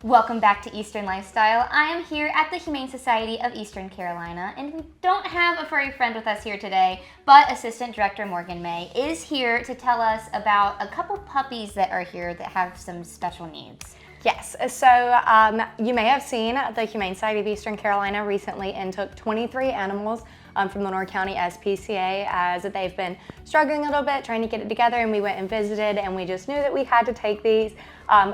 Welcome back to Eastern Lifestyle. I am here at the Humane Society of Eastern Carolina, and we don't have a furry friend with us here today, but Assistant Director Morgan May is here to tell us about a couple puppies that are here that have some special needs. Yes, so you may have seen the Humane Society of Eastern Carolina recently and took 23 animals from Lenore County SPCA as they've been struggling a little bit trying to get it together, and we went and visited and we just knew that we had to take these.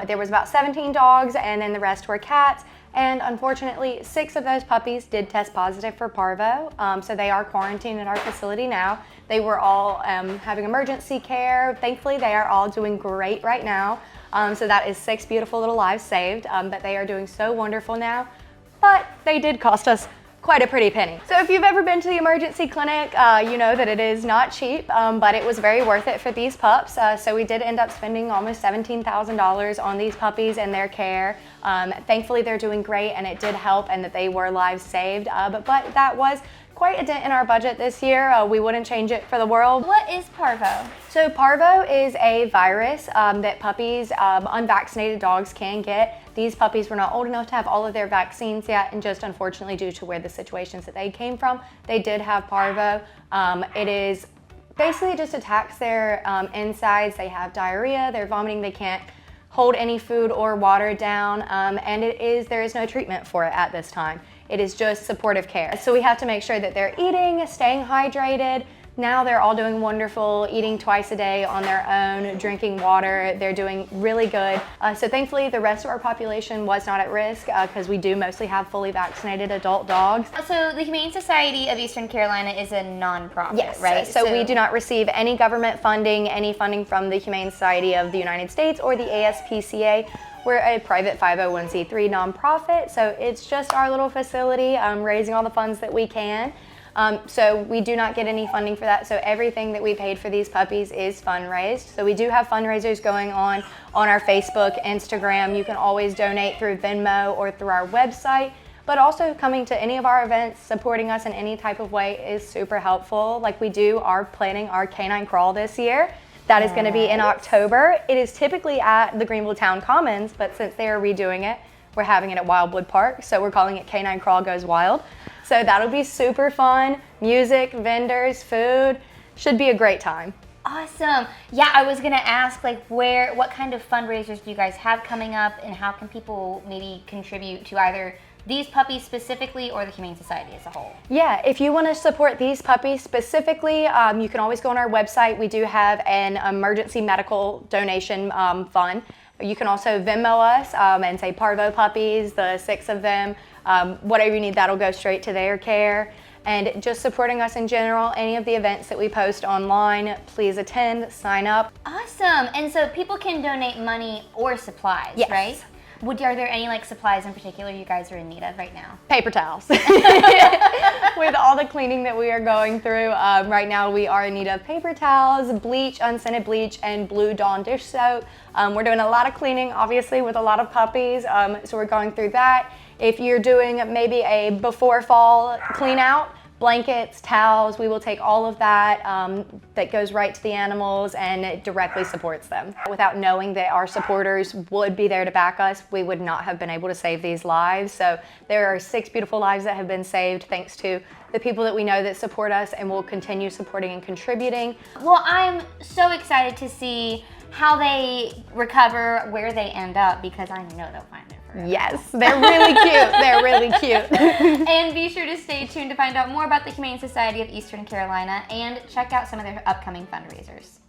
There was about 17 dogs and then the rest were cats, and unfortunately 6 of those puppies did test positive for parvo, so they are quarantined at our facility now. They were all having emergency care. Thankfully they are all doing great right now. So that is 6 beautiful little lives saved, but they are doing so wonderful now. But they did cost us quite a pretty penny. So if you've ever been to the emergency clinic, you know that it is not cheap, but it was very worth it for these pups. So we did end up spending almost $17,000 on these puppies and their care. Thankfully they're doing great, and it did help, and that they were lives saved, but that was quite a dent in our budget this year. We wouldn't change it for the world. What is parvo? So parvo is a virus that puppies, unvaccinated dogs can get. These puppies were not old enough to have all of their vaccines yet, and just unfortunately due to where the situations that they came from, they did have parvo. It is basically just attacks their insides. They have diarrhea, they're vomiting, they can't hold any food or water down, and there is no treatment for it at this time. It is just supportive care. So we have to make sure that they're eating, staying hydrated. Now they're all doing wonderful, eating twice a day on their own, drinking water. They're doing really good. So thankfully the rest of our population was not at risk because we do mostly have fully vaccinated adult dogs. So the Humane Society of Eastern Carolina is a non-profit, yes, right? So we do not receive any government funding, any funding from the Humane Society of the United States or the ASPCA. We're a private 501c3 nonprofit, so it's just our little facility raising all the funds that we can. So we do not get any funding for that, so everything that we paid for these puppies is fundraised. So we do have fundraisers going on our Facebook, Instagram. You can always donate through Venmo or through our website, but also coming to any of our events, supporting us in any type of way is super helpful. Like we are planning our canine crawl this year. That is going to be in October. It is typically at the Greenville Town Commons, but since they are redoing it, we're having it at Wildwood Park, so we're calling it Canine Crawl Goes Wild. So that'll be super fun. Music, vendors, food. Should be a great time. Awesome. Yeah, I was gonna ask, like, what kind of fundraisers do you guys have coming up, and how can people maybe contribute to either these puppies specifically or the Humane Society as a whole? Yeah, if you want to support these puppies specifically, you can always go on our website. We do have an emergency medical donation fund. You can also Venmo us and say Parvo puppies, the 6 of them, whatever you need, that'll go straight to their care. And just supporting us in general, any of the events that we post online, please attend, sign up. Awesome. And so people can donate money or supplies, yes, right? Are there any supplies in particular you guys are in need of right now? Paper towels. With all the cleaning that we are going through, right now we are in need of paper towels, bleach, unscented bleach, and Blue Dawn dish soap. We're doing a lot of cleaning, obviously, with a lot of puppies, so we're going through that. If you're doing maybe a before fall clean out, blankets, towels, we will take all of that. That goes right to the animals, and it directly supports them. Without knowing that our supporters would be there to back us, we would not have been able to save these lives. So there are 6 beautiful lives that have been saved thanks to the people that we know that support us and will continue supporting and contributing. Well, I'm so excited to see how they recover, where they end up, because I know they'll find it forever. Yes, they're really cute. They're really cute. And be sure to stay tuned to find out more about the Humane Society of Eastern Carolina and check out some of their upcoming fundraisers.